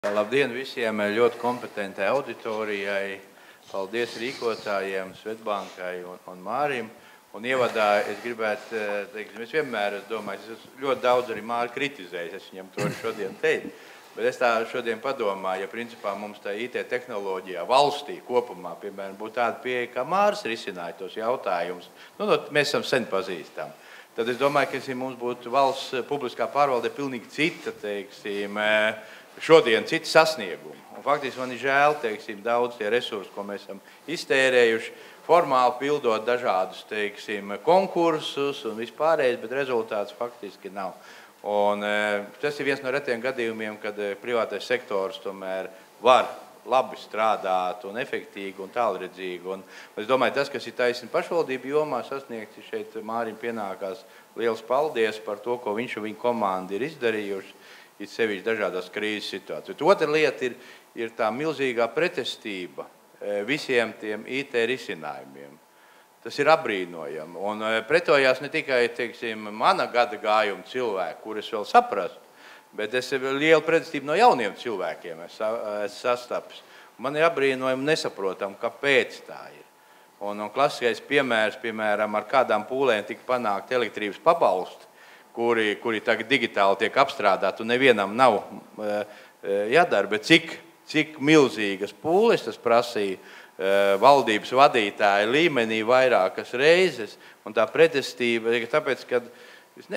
Labdien visiem ļoti kompetentai auditorijai. Paldies rīkotājiem, Svetbankai un Mārim. Un ievadā es gribētu teikt, es vienmēr domāju, es ļoti daudz arī Māri kritizēju, es viņam to šodien teicu. Bet es tā šodien padomāju, ja principā mums tā IT tehnoloģijā valstī kopumā, piemēram, būtu tāda pieeja, kā Māris risināja tos jautājumus. Mēs esam sen pazīstami. Tad es domāju, ka mums būtu valsts publiskā pārvalde pilnīgi cita, teiksim, šodien citi sasniegumi. Un faktiski man ir žēl, teiksim, daudz tie resursi, ko mēs esam iztērējuši, formāli pildot dažādus, teiksim, konkursus un vispārējais, bet rezultāts faktiski nav. Un tas ir viens no retiem gadījumiem, kad privātais sektors tomēr var labi strādāt un efektīgi un tālredzīgi. Un es domāju, tas, kas ir taisni pašvaldību jomā sasniegts, šeit Mārim pienākās liels paldies par to, ko viņš un viņa komanda ir izdarījuši. Ir sevišķi dažādās krīzes situācijas. Otra lieta ir tā milzīgā pretestība visiem tiem IT risinājumiem. Tas ir apbrīnojami. Un pretojās ne tikai, teiksim, mana gada gājuma cilvēki, kurus vēl saprastu, bet es lielu pretestību no jauniem cilvēkiem es sastapis. Man ir apbrīnojami nesaprotam, kāpēc tā ir. Un klasiskais piemērs, piemēram, ar kādām pūlēm tika panākt elektrības pabalsti, kuri tagad digitāli tiek apstrādāti un nevienam nav jādara, bet cik milzīgas pūles tas prasīja valdības vadītāja līmenī vairākas reizes, un tā pretestība, tāpēc, ka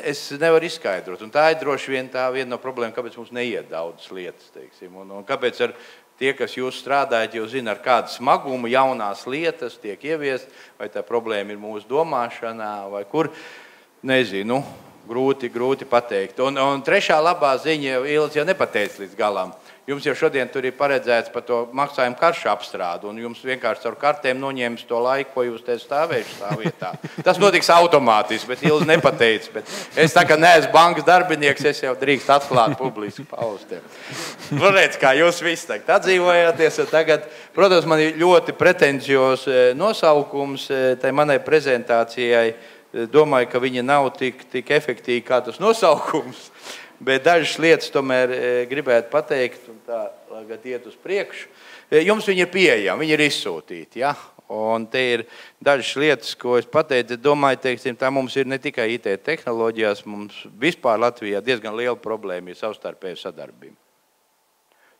es nevaru izskaidrot, un tā ir droši vien tā viena no problēmām, kāpēc mums neiet daudzas lietas, teiksim, un kāpēc tie, kas jūs strādājat, jūs zina, ar kādu smagumu jaunās lietas tiek ieviest, vai tā problēma ir mūsu domāšanā, vai kur, nezinu, grūti pateikt. Un trešā labā ziņa, Ilds jau nepateica līdz galam. Jums jau šodien tur ir paredzēts par to maksājumu karšu apstrādu, un jums vienkārši ar kartēm noņems to laiku, ko jūs te stāvējuši tā vietā. Tas notiks automātiski, bet Ilds nepateica. Bet es tā kā neesmu bankas darbinieks, es jau drīkst atklāt publiski paustiem. Redz, kā jūs visi tagad atdzīvojāties, un tagad, protams, man ir ļoti pretenzios nosaukums tai manai prezentācijai. Domāju, ka viņa nav tik efektīva kā tas nosaukums, bet dažas lietas tomēr gribētu pateikt, un tā tagad iet uz priekšu. Jums viņi ir pieejami, viņi ir izsūtīti, ja? Un te ir dažas lietas, ko es pateicu. Domāju, teiksim, tā mums ir ne tikai IT tehnoloģijās, mums vispār Latvijā diezgan liela problēma ir savstarpēja sadarbība.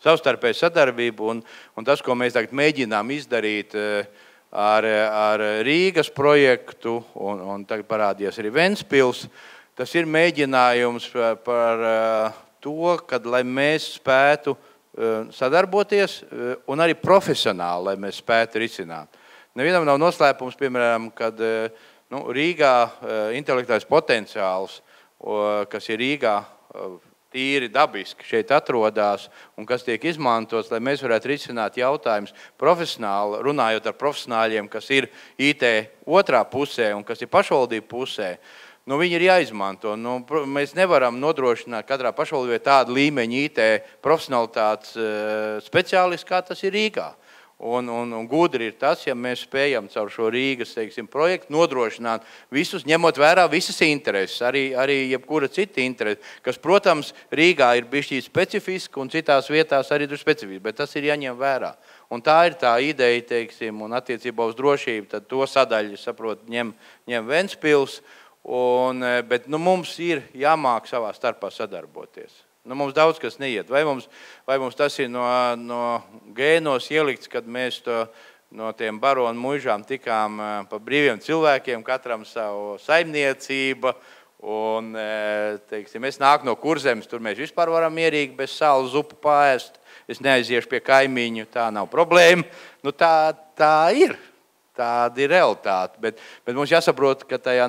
Savstarpēja sadarbība un tas, ko mēs tagad mēģinām izdarīt ar Rīgas projektu, un tagad parādījās arī Ventspils. Tas ir mēģinājums par to, kad, lai mēs spētu sadarboties un arī profesionāli, lai mēs spētu risināt. Nevienam nav noslēpums, piemēram, kad Rīgā intelektuālais potenciāls, kas ir Rīgā tīri dabiski šeit atrodas un kas tiek izmantots, lai mēs varētu risināt jautājumus profesionāli, runājot ar profesionāļiem, kas ir IT otrā pusē un kas ir pašvaldību pusē. Viņi ir jāizmanto. Mēs nevaram nodrošināt katrā pašvaldībā tādu līmeņu IT profesionalitātes speciālistu, kā tas ir Rīgā. Un gudri ir tas, ja mēs spējam caur šo Rīgas, teiksim, projektu nodrošināt visus, ņemot vērā visas intereses, arī jebkura cita interese, kas, protams, Rīgā ir bišķīt specifiski un citās vietās arī ir specifiski, bet tas ir jāņem vērā. Un tā ir tā ideja, teiksim, un attiecībā uz drošību, tad to sadaļu, saprot, ņem Ventspils, bet mums ir jāmāk savā starpā sadarboties. Mums daudz kas neiet. Vai mums tas ir no gēnos ielikts, kad mēs no tiem baronu muižām tikām pa brīviem cilvēkiem, katram savu saimniecību, un, teiksim, es nāku no Kurzemes, tur mēs vispār varam mierīgi bez salu zupu paēst, es neaiziešu pie kaimiņu, tā nav problēma. Tā ir. Tāda ir realitāte, bet mums jāsaprot, ka tajā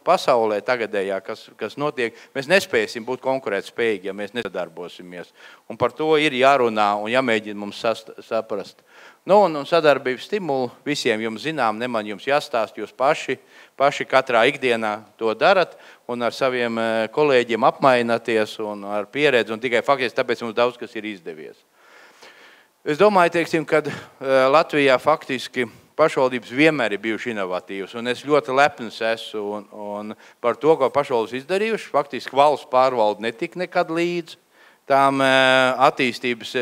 pasaulē tagadējā, kas notiek, mēs nespēsim būt konkurētspējīgi, ja mēs nesadarbosimies. Un par to ir jārunā un jāmēģina mums saprast. Un sadarbības stimulu visiem jums zinām, neman jums jāstāst, jūs paši katrā ikdienā to darat un ar saviem kolēģiem apmaināties un ar pieredzi, un tikai faktiski tāpēc mums daudz kas ir izdevies. Es domāju, teiksim, kad Latvijā faktiski pašvaldības vienmēr ir bijuši inovatīvas, un es ļoti lepns esmu un par to, ko pašvaldības izdarījuši. Faktiski valsts pārvalde netika nekad līdzi. tām attīstības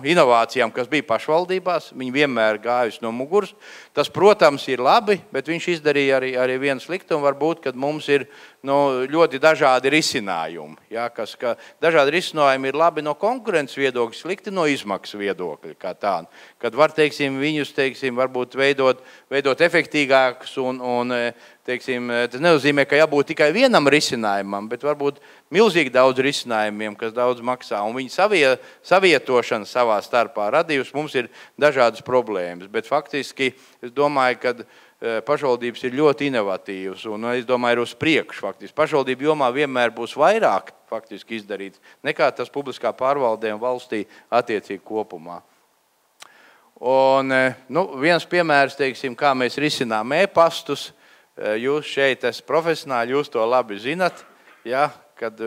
inovācijām, kas bija pašvaldībās. Viņi vienmēr gājusi no muguras. Tas, protams, ir labi, bet viņš izdarīja arī vienu sliktumu. Varbūt, kad mums ir ļoti dažādi risinājumi. Ja, dažādi risinājumi ir labi no konkurences viedokļa, slikti no izmaksu viedokļa. Kā tāda. Kad var, viņus, varbūt veidot efektīgākus un tas nenozīmē, ka jābūt tikai vienam risinājumam, bet varbūt milzīgi daudz risinājumiem, kas daudz maksā. Un viņa savietošana savā starpā radījusi mums ir dažādas problēmas. Bet faktiski es domāju, ka pašvaldības ir ļoti inovatīvas un es domāju, ir uz priekšu. Faktiski. Pašvaldību jomā vienmēr būs vairāk faktiski izdarīts, nekā tas publiskā pārvaldē un valstī attiecīgi kopumā. Un viens piemērs, kā mēs risinām e-pastus, jūs šeit esat profesionāli, jūs to labi zinat, ja, kad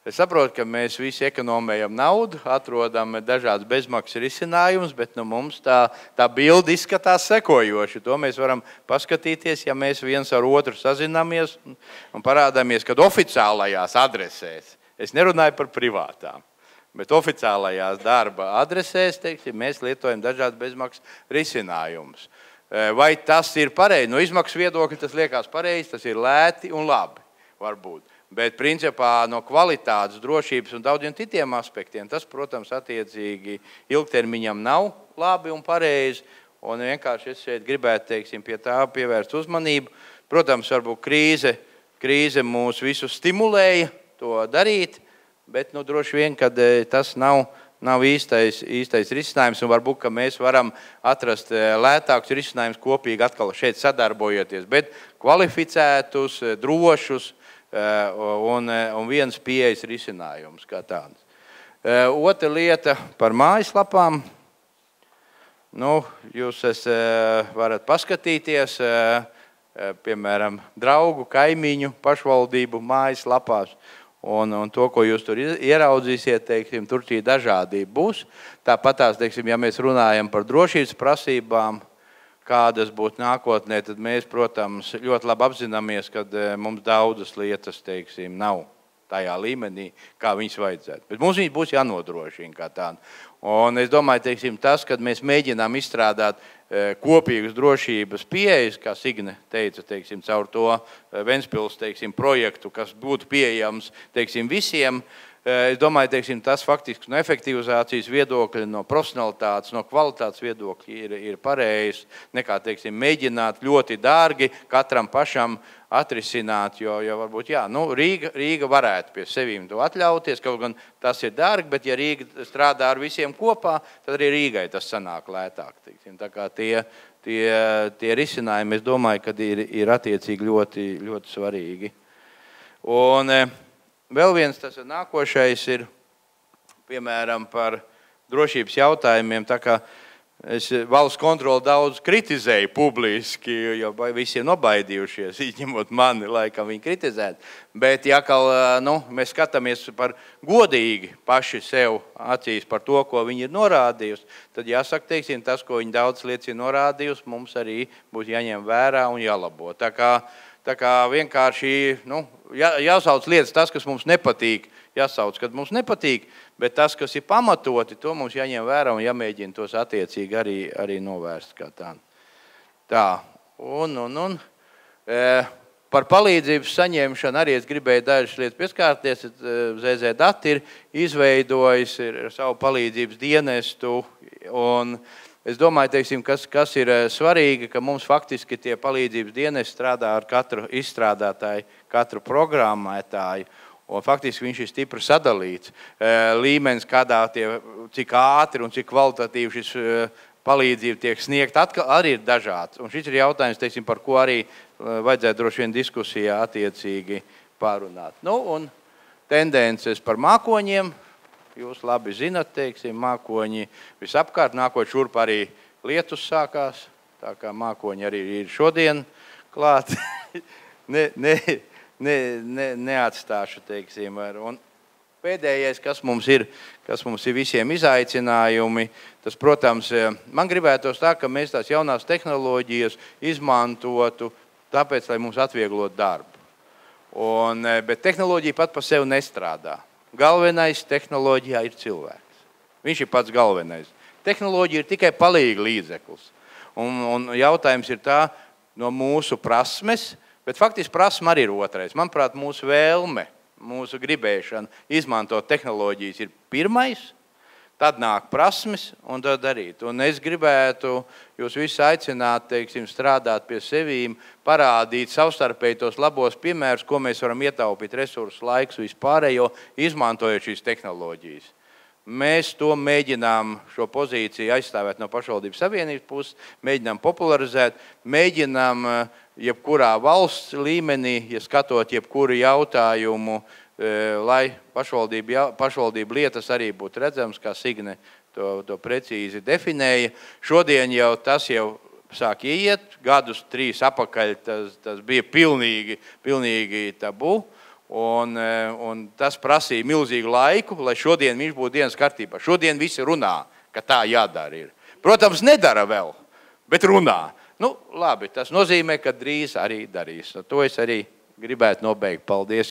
es saprotu, ka mēs visi ekonomējam naudu, atrodam dažādas bezmaksas risinājumus, bet mums tā bilde izskatās sekojoši. To mēs varam paskatīties, ja mēs viens ar otru sazināmies un parādāmies, kad oficiālajās adresēs, es nerunāju par privātām, bet oficiālajās darba adresēs, mēs lietojam dažādas bezmaksas risinājumus. Vai tas ir pareizi? No izmaksu viedokļa tas liekas pareizi, tas ir lēti un labi, varbūt. Bet principā no kvalitātes, drošības un daudziem citiem aspektiem tas, protams, attiecīgi ilgtermiņam nav labi un pareizi. Un vienkārši es šeit gribētu, pie tā pievērst uzmanību. Protams, varbūt krīze mūs visus stimulēja to darīt, bet droši vien, kad tas nav īstais risinājums, un varbūt, ka mēs varam atrast lētākus risinājumus kopīgi atkal šeit sadarbojoties, bet kvalificētus, drošus un viens pieejas risinājums kā tāds. Otra lieta par mājaslapām. Jūs varat paskatīties, piemēram, draugu, kaimiņu, pašvaldību mājaslapās. Un to, ko jūs tur ieraudzīsiet, tur šī dažādība būs. Tāpatās, ja mēs runājam par drošības prasībām, kādas būtu nākotnē, tad mēs, protams, ļoti labi apzināmies, ka mums daudzas lietas, nav tajā līmenī, kā viņas vajadzētu. Bet mums viņas būs jānodrošina kā tāda. Un es domāju, tas, kad mēs mēģinām izstrādāt kopīgas drošības pieejas, kā Signe teica, caur to Ventspils, projektu, kas būtu pieejams, visiem. Es domāju, tas faktiski no efektivizācijas viedokļa, no profesionalitātes, no kvalitātes viedokļa ir pareizs, nekā, mēģināt ļoti dārgi katram pašam atrisināt, jo varbūt, Rīga varētu pie sevīm to atļauties, kaut gan tas ir dārgi, bet ja Rīga strādā ar visiem kopā, tad arī Rīgai tas sanāk lētāk. Tā kā tie risinājumi, es domāju, ka ir attiecīgi ļoti, ļoti svarīgi. Un vēl viens tas nākošais ir, piemēram, par drošības jautājumiem, tā kā es valsts kontroli daudz kritizēju publiski, jo visi ir nobaidījušies, izņemot mani, laikam viņi kritizēt. Bet, ja mēs skatāmies par godīgi paši sev acīs par to, ko viņi ir norādījusi, tad jāsaka, tas, ko viņi daudz lietas ir norādījusi, mums arī būs jāņem vērā un jālabo. Tā kā vienkārši jāsauc lietas tas, kas mums nepatīk, jāsauc, kad mums nepatīk, bet tas, kas ir pamatoti, to mums jāņem vērā un jāmēģina tos attiecīgi arī novērst kā tā. Tā, un par palīdzības saņemšanu arī es gribēju dažas lietas pieskārties. ZZ Dati ir izveidojis savu palīdzības dienestu, un es domāju, kas ir svarīgi, ka mums faktiski tie palīdzības dienesti strādā ar katru izstrādātāju, katru programmētāju. Un faktiski viņš ir stipri sadalīts. Līmenis, cik ātri un cik kvalitatīvi šis palīdzība tiek sniegt, arī ir dažāds. Un šis ir jautājums, par ko arī vajadzētu droši vien diskusijā attiecīgi pārunāt. Un tendences par mākoņiem. Jūs labi zinat, mākoņi visapkārt, nākot šurp arī lietus sākās. Tā kā mākoņi arī ir šodien klāt. Neatstāšu, Un pēdējais, kas mums ir visiem izaicinājumi, tas, protams, man gribētos tā, ka mēs tās jaunās tehnoloģijas izmantotu tāpēc, lai mums atvieglotu darbu. Bet tehnoloģija pat par sevi nestrādā. galvenais tehnoloģijā ir cilvēks. Viņš ir pats galvenais. Tehnoloģija ir tikai palīga līdzeklis. Un jautājums ir tā no mūsu prasmes, bet faktiski prasme arī ir otrais. Manuprāt, mūsu vēlme, mūsu gribēšana izmantot tehnoloģijas ir pirmais, tad nāk prasmes un to darīt. Un es gribētu jūs visus aicināt, teiksim, strādāt pie sevīm, parādīt savstarpēji tos labos piemērus, ko mēs varam ietaupīt resursus, laikus, vispārējo, izmantojot šīs tehnoloģijas. Mēs to mēģinām šo pozīciju aizstāvēt no pašvaldības savienības puses, mēģinām popularizēt, mēģinām jebkurā valsts līmenī, ja skatot jebkuru jautājumu, lai pašvaldību lietas arī būtu redzams, kā Signe to precīzi definēja. Šodien jau tas jau sāk iet, gadus 3 apakaļ tas bija pilnīgi tabu. Un tas prasīja milzīgu laiku, lai šodien viņš būtu dienas kārtībā. Šodien visi runā, ka tā jādara ir. Protams, nedara vēl, bet runā. Nu, labi, tas nozīmē, ka drīz arī darīs. To es arī gribētu nobeigt. Paldies!